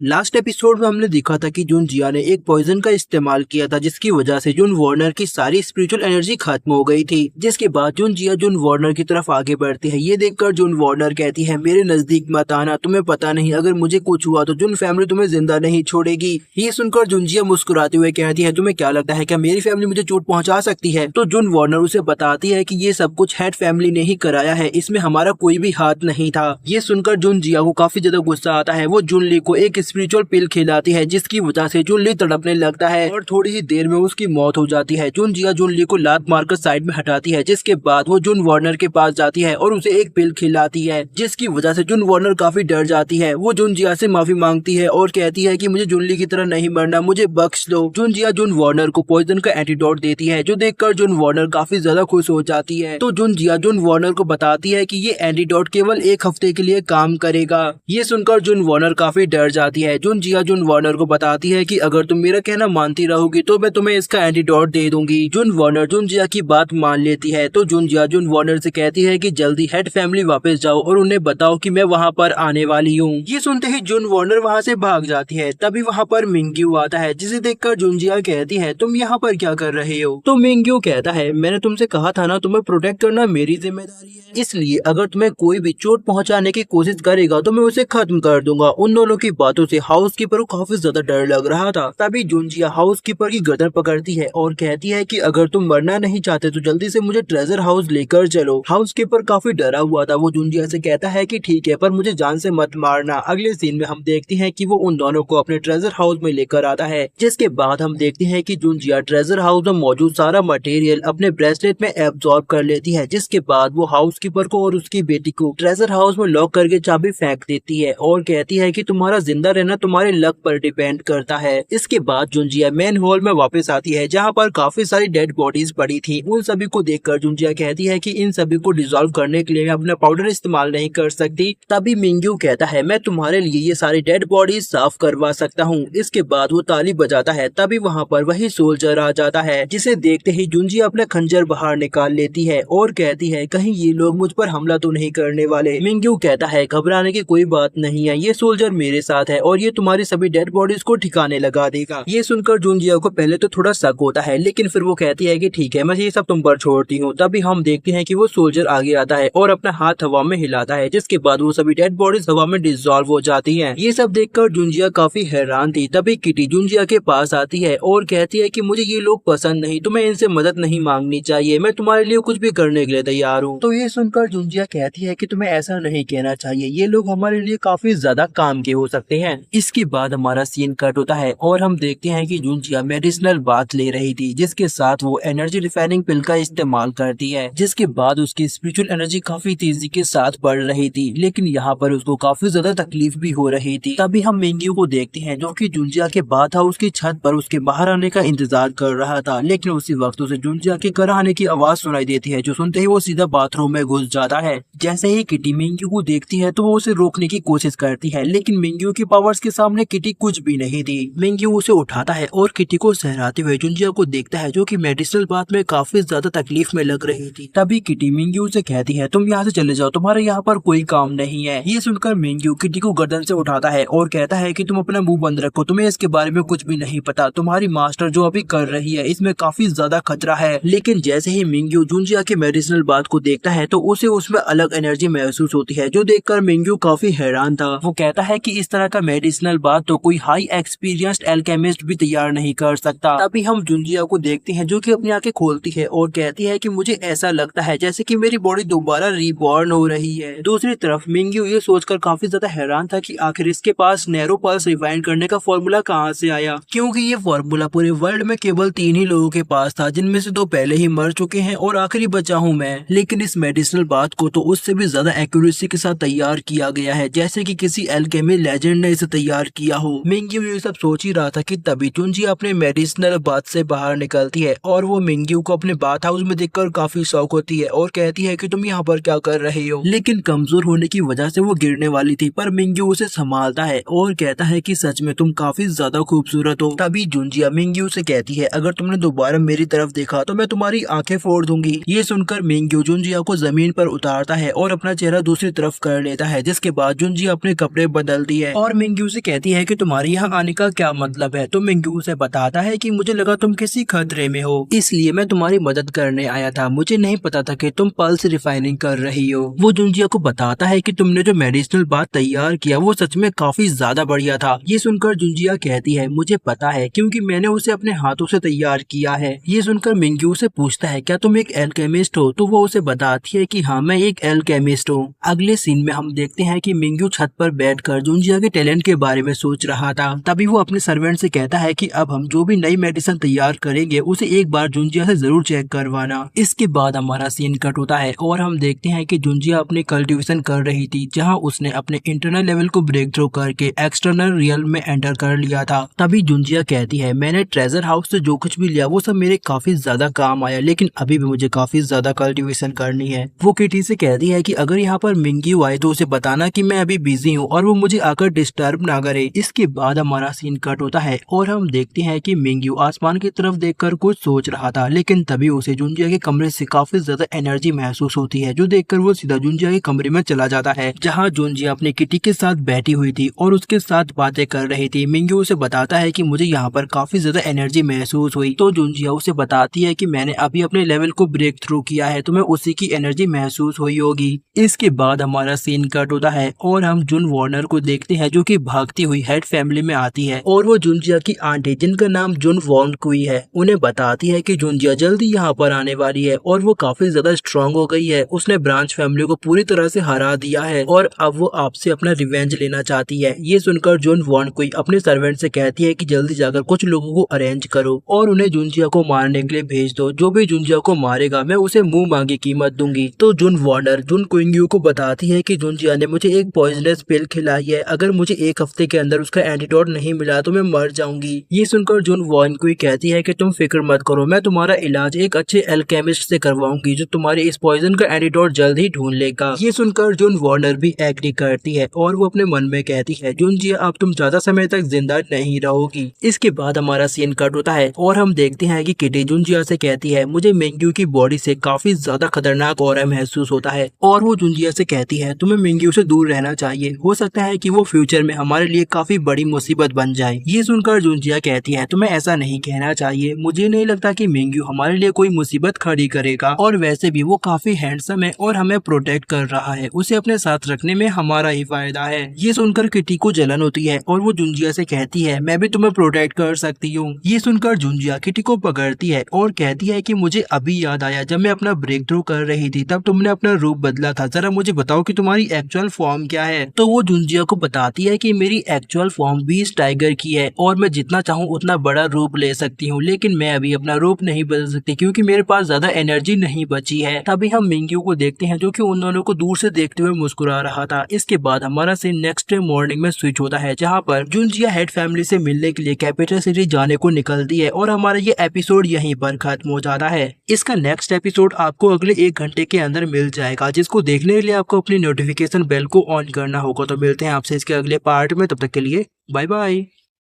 Last episode में हमने देखा था कि जून जिया ने एक पॉइजन का इस्तेमाल किया था जिसकी वजह से जून वार्नर की सारी स्पिरिचुअल एनर्जी खत्म हो गई थी। जिसके बाद जून जिया जून वार्नर की तरफ आगे बढ़ती है। ये देखकर जून वार्नर कहती है, मेरे नजदीक मत आना, तुम्हें पता नहीं अगर मुझे कुछ हुआ तो जून फैमिली तुम्हें जिंदा नहीं छोड़ेगी। ये सुनकर जून जिया मुस्कुराते हुए कहती है, तुम्हें क्या लगता है क्या मेरी फैमिली मुझे चोट पहुँचा सकती है? तो जून वार्नर उसे बताती है कि ये सब कुछ हेड फैमिली ने ही कराया है, इसमें हमारा कोई भी हाथ नहीं था। ये सुनकर जून जिया को काफी ज्यादा गुस्सा आता है। वो जून ली को एक स्पिरिचुअल पिल खिलाती है जिसकी वजह से जून ली तड़पने लगता है और थोड़ी ही देर में उसकी मौत हो जाती है। जून जिया जून ली को लात मारकर साइड में हटाती है जिसके बाद वो जून वार्नर के पास जाती है और उसे एक पिल खिलाती है जिसकी वजह से जून वार्नर काफी डर जाती है। वो जून जिया से माफी मांगती है और कहती है कि मुझे जून ली की तरह नहीं मरना, मुझे बख्श दो। जून जिया जून वार्नर को पॉइजन का एंटीडोट देती है जो देखकर जून वार्नर काफी ज्यादा खुश हो जाती है। तो जून जिया जून वार्नर को बताती है कि ये एंटीडोट केवल एक हफ्ते के लिए काम करेगा। ये सुनकर जून वार्नर काफी डर जाती है। जून जिया जून वार्नर को बताती है कि अगर तुम मेरा कहना मानती रहोगी तो मैं तुम्हें इसका एंटीडोट दे दूंगी। जून वार्नर जून जिया की बात मान लेती है। तो जून जिया जून वार्नर से कहती है कि जल्दी हेड फैमिली वापस जाओ और उन्हें बताओ कि मैं वहाँ पर आने वाली हूँ। ये सुनते ही जून वार्नर वहाँ से भाग जाती है। तभी वहाँ पर मिंग्यू आता है जिसे देखकर जून जिया कहती है, तुम यहाँ पर क्या कर रहे हो? तो मिंग्यू कहता है, मैंने तुमसे कहा था ना, तुम्हें प्रोटेक्ट करना मेरी जिम्मेदारी है, इसलिए अगर तुम्हें कोई भी चोट पहुँचाने की कोशिश करेगा तो मैं उसे खत्म कर दूंगा। उन दोनों की बातों से हाउस कीपर को काफी ज्यादा डर लग रहा था। तभी जून जिया हाउस कीपर की गर्दन पकड़ती है और कहती है कि अगर तुम मरना नहीं चाहते तो जल्दी से मुझे ट्रेजर हाउस लेकर चलो। हाउस कीपर काफी डरा हुआ था। वो जून जिया से कहता है कि ठीक है, पर मुझे जान से मत मारना। अगले सीन में हम देखते हैं कि वो उन दोनों को अपने ट्रेजर हाउस में लेकर आता है जिसके बाद हम देखते हैं कि जून जिया ट्रेजर हाउस में मौजूद सारा मटेरियल अपने ब्रेसलेट में एब्जॉर्ब कर लेती है जिसके बाद वो हाउस कीपर को और उसकी बेटी को ट्रेजर हाउस में लॉक करके चाबी फेंक देती है और कहती है कि तुम्हारा जिंदा रहना तुम्हारे लक पर डिपेंड करता है। इसके बाद जून जिया मेन हॉल में वापस आती है जहाँ पर काफी सारी डेड बॉडीज पड़ी थी। उन सभी को देखकर जून जिया कहती है कि इन सभी को डिसॉल्व करने के लिए मैं अपना पाउडर इस्तेमाल नहीं कर सकती। तभी मिंग्यू कहता है, मैं तुम्हारे लिए ये सारी डेड बॉडीज साफ करवा सकता हूँ। इसके बाद वो ताली बजाता है। तभी वहाँ पर वही सोल्जर आ जाता है जिसे देखते ही जून जिया अपना खंजर बाहर निकाल लेती है और कहती है, कहीं ये लोग मुझ पर हमला तो नहीं करने वाले। मिंग्यू कहता है, घबराने की कोई बात नहीं है, ये सोल्जर मेरे साथ है और ये तुम्हारी सभी डेड बॉडीज को ठिकाने लगा देगा। ये सुनकर जून जिया को पहले तो थोड़ा शक होता है लेकिन फिर वो कहती है कि ठीक है, मैं ये सब तुम पर छोड़ती हूँ। तभी हम देखते हैं कि वो सोल्जर आगे आता है और अपना हाथ हवा में हिलाता है जिसके बाद वो सभी डेड बॉडीज हवा में डिसॉल्व हो जाती हैं। ये सब देखकर जून जिया काफी हैरान थी। तभी किटी जून जिया के पास आती है और कहती है कि मुझे ये लोग पसंद नहीं, तुम्हें इनसे मदद नहीं मांगनी चाहिए, मैं तुम्हारे लिए कुछ भी करने के लिए तैयार हूँ। तो ये सुनकर जून जिया कहती है कि तुम्हें ऐसा नहीं कहना चाहिए, ये लोग हमारे लिए काफी ज्यादा काम के हो सकते हैं। इसके बाद हमारा सीन कट होता है और हम देखते हैं कि जून जिया मेडिसिनल बाथ ले रही थी जिसके साथ वो एनर्जी रिफाइनिंग पिल का इस्तेमाल करती है जिसके बाद उसकी स्पिरिचुअल एनर्जी काफी तेजी के साथ बढ़ रही थी लेकिन यहाँ पर उसको काफी ज्यादा तकलीफ भी हो रही थी। तभी हम मिंग्यू को देखते हैं जो कि जून जिया के बाथ हाउस की छत पर उसके बाहर आने का इंतजार कर रहा था लेकिन उसी वक्त उसे जून जिया के घर आने की आवाज सुनाई देती है जो सुनते ही वो सीधा बाथरूम में घुस जाता है। जैसे ही किटी मिंग्यू को देखती है तो वो उसे रोकने की कोशिश करती है लेकिन मिंग्यू की पावर्स के सामने किटी कुछ भी नहीं थी। मिंग्यू उसे उठाता है और किटी को सहराते हुए जून जिया को देखता है जो कि मेडिसिनल बाथ में काफी ज्यादा तकलीफ में लग रही थी। तभी किटी मिंग्यू से कहती है, तुम यहाँ से चले जाओ, तुम्हारे यहाँ पर कोई काम नहीं है। ये सुनकर मिंग्यू किटी को गर्दन से उठाता है और कहता है कि तुम अपना मुंह बंद रखो, तुम्हें इसके बारे में कुछ भी नहीं पता, तुम्हारी मास्टर जो अभी कर रही है इसमें काफी ज्यादा खतरा है। लेकिन जैसे ही मिंग्यू जून जिया के मेडिसिनल बाथ को देखता है तो उसे उसमें अलग एनर्जी महसूस होती है जो देखकर मिंग्यू काफी हैरान था। वो कहता है कि इस तरह का मेडिसिनल बाथ तो कोई हाई एक्सपीरियंस्ड एल्केमिस्ट भी तैयार नहीं कर सकता। तभी हम जून जिया को देखते हैं जो कि अपनी आंखें खोलती है और कहती है कि मुझे ऐसा लगता है जैसे कि मेरी बॉडी दोबारा रीबॉर्न हो रही है। दूसरी तरफ मिंग्यू ये सोचकर काफी ज्यादा हैरान था कि आखिर इसके पास नैरो पल्स रिवाइंड करने का फॉर्मूला कहाँ से आया, क्योंकि ये फॉर्मूला पूरे वर्ल्ड में केवल 3 ही लोगों के पास था जिनमें से 2 पहले ही मर चुके हैं और आखिरी बचा हूँ मैं। लेकिन इस मेडिसिनल बाथ को तो उससे भी ज्यादा एक्यूरेसी के साथ तैयार किया गया है जैसे कि किसी एल्केमी लेजेंड ने इसे तैयार किया हो। मिंग्यू ये सब सोच ही रहा था कि तभी जून जिया अपने मेडिसिनल बाथ से बाहर निकलती है और वो मिंग्यू को अपने बाथ हाउस में देखकर काफी शौक होती है और कहती है कि तुम यहाँ पर क्या कर रहे हो। लेकिन कमजोर होने की वजह से वो गिरने वाली थी पर मिंग्यू उसे संभालता है और कहता है कि सच में तुम काफी ज्यादा खूबसूरत हो। तभी जून जिया मिंग्यू से कहती है, अगर तुमने दोबारा मेरी तरफ देखा तो मैं तुम्हारी आंखें फोड़ दूंगी। ये सुनकर मिंग्यू जून जिया को जमीन पर उतारता है और अपना चेहरा दूसरी तरफ कर लेता है जिसके बाद जून जिया अपने कपड़े बदलती है और मिंग्यू से कहती है कि तुम्हारे यहाँ आने का क्या मतलब है। तो मिंग्यू उसे बताता है कि मुझे लगा तुम किसी खतरे में हो, इसलिए मैं तुम्हारी मदद करने आया था। मुझे नहीं पता था कि तुम पल्स रिफाइनिंग कर रही हो। वो जुंजिया को बताता है कि तुमने जो मेडिसिनल बात तैयार किया वो सच में काफी ज्यादा बढ़िया था। ये सुनकर जुंजिया कहती है मुझे पता है क्योंकि मैंने उसे अपने हाथों से तैयार किया है। ये सुनकर मिंग्यू से पूछता है क्या तुम एक एल्केमिस्ट हो। तो वो उसे बताती है कि हाँ मैं एक एल्केमिस्ट हूँ। अगले सीन में हम देखते हैं कि मिंग्यू छत पर बैठकर जुंजिया के टैलेंट के बारे में सोच रहा था। तभी वो अपने सर्वेंट से कहता है कि अब हम जो भी नई मेडिसिन तैयार करेंगे उसे एक बार जुंजिया से जरूर चेक करवाना। इसके बाद हमारा सीन कट होता है और हम देखते हैं कि जुंजिया अपनी कल्टीवेशन कर रही थी, जहां उसने अपने इंटरनल लेवल को ब्रेक थ्रू करके एक्सटर्नल रियल में एंटर कर लिया था। तभी जुंजिया कहती है मैंने ट्रेजर हाउस से जो कुछ भी लिया वो सब मेरे काफी ज्यादा काम आया, लेकिन अभी भी मुझे काफी ज्यादा कल्टीवेशन करनी है। वो किटी से कहती है कि अगर यहाँ पर मिंग्यू आए तो उसे बताना कि मैं अभी बिजी हूँ और वो मुझे आकर डिस्टर्ब ना करे। इसके बाद हमारा सीन कट होता है और हम देखते हैं कि मिंग्यू आसमान की तरफ देखकर कुछ सोच रहा था, लेकिन तभी उसे जुंजिया के कमरे से काफी ज्यादा एनर्जी महसूस होती है, जो देखकर वो सीधा जुंजिया के कमरे में चला जाता है, जहाँ जुंजिया अपनी किटी के साथ बैठी हुई थी और उसके साथ बातें कर रही थी। मिंग्यू उसे बताता है कि मुझे यहाँ पर काफी ज्यादा एनर्जी महसूस हुई। तो जुंजिया उसे बताती है कि मैंने अभी अपने लेवल को ब्रेक थ्रू किया है, तो मैं उसी की एनर्जी महसूस हुई होगी। इसके बाद हमारा सीन कट होता है और हम जुन वार्नर को देखते हैं जो कि भागती हुई हेड फैमिली में आती है और वो जुंजिया की आंटी जिनका नाम जुन वॉन कुई है उन्हें बताती है कि जुंजिया जल्दी यहाँ पर आने वाली है और वो काफी ज्यादा स्ट्रांग हो गई है। उसने ब्रांच फैमिली को पूरी तरह से हरा दिया है और अब वो आपसे अपना रिवेंज लेना चाहती है। ये सुनकर जुन वॉन कुई अपने सर्वेंट से कहती है कि जल्दी जाकर कुछ लोगों को अरेंज करो और उन्हें जुंजिया को मारने के लिए भेज दो। जो भी जुंजिया को मारेगा मैं उसे मुंह मांगी कीमत दूंगी। तो जुन वार्नर जुन कुइंग्यू को बताती है कि जुंजिया ने मुझे एक पॉइजनस पिल खिलाई है, अगर मुझे एक हफ्ते के अंदर उसका एंटीडोट नहीं मिला तो मैं मर जाऊंगी। ये सुनकर जुन वॉन कुई कहती है कि तुम फिक्र मत करो, मैं तुम्हारा इलाज एक अच्छे एल्केमिस्ट से करवाऊंगी जो तुम्हारे इस पॉइजन का एंटीडोट जल्द ही ढूंढ लेगा। ये सुनकर जुन वार्नर भी एग्री करती है और वो अपने मन में कहती है जुंजिया अब तुम ज्यादा समय तक जिंदा नहीं रहोगी। इसके बाद हमारा सीन कट होता है और हम देखते हैं कि किटी जुंजिया से कहती है मुझे मिंग्यू की बॉडी से काफी ज्यादा खतरनाक ऑरा महसूस होता है और वो जुंजिया से कहती है तुम्हें मिंग्यू से दूर रहना चाहिए, हो सकता है कि वो फ्यूचर में हमारे लिए काफी बड़ी मुसीबत बन जाए। ये सुनकर जुंजिया कहती है तुम्हें ऐसा नहीं कहना चाहिए, मुझे नहीं लगता कि मिंग्यू हमारे लिए कोई मुसीबत खड़ी करेगा और वैसे भी वो काफी हैंडसम है और हमें प्रोटेक्ट कर रहा है, उसे अपने साथ रखने में हमारा ही फायदा है। ये सुनकर किटी को जलन होती है और वो जुंजिया से कहती है मैं भी तुम्हें प्रोटेक्ट कर सकती हूँ। ये सुनकर जुंजिया किटी को पकड़ती है और कहती है कि मुझे अभी याद आया जब मैं अपना ब्रेक थ्रू कर रही थी तब तुमने अपना रूप बदला था, जरा मुझे बताओ कि तुम्हारी एक्चुअल फॉर्म क्या है। तो वो जुंजिया को बताती है कि मेरी एक्चुअल फॉर्म बीस्ट टाइगर की है और मैं जितना चाहूँ उतना बड़ा रूप ले सकती हूँ, लेकिन मैं अभी अपना रूप नहीं बदल सकती क्योंकि मेरे पास ज्यादा एनर्जी नहीं बची है। तभी हम मिंग्यू को देखते हैं जो कि उन दोनों को दूर से देखते हुए मुस्कुरा रहा था। इसके बाद हमारा सीन नेक्स्ट डे मॉर्निंग में स्विच होता है जहाँ पर जुंजिया हेड फैमिली से मिलने के लिए कैपिटल सिटी जाने को निकलती है और हमारा ये एपिसोड यहीं पर खत्म हो जाता है। इसका नेक्स्ट एपिसोड आपको अगले 1 घंटे के अंदर मिल जाएगा, जिसको देखने के लिए आपको अपनी नोटिफिकेशन बेल को ऑन करना होगा। तो मिलते हैं आपसे इसके अगले पार्ट में, तब तक के लिए बाय बाय।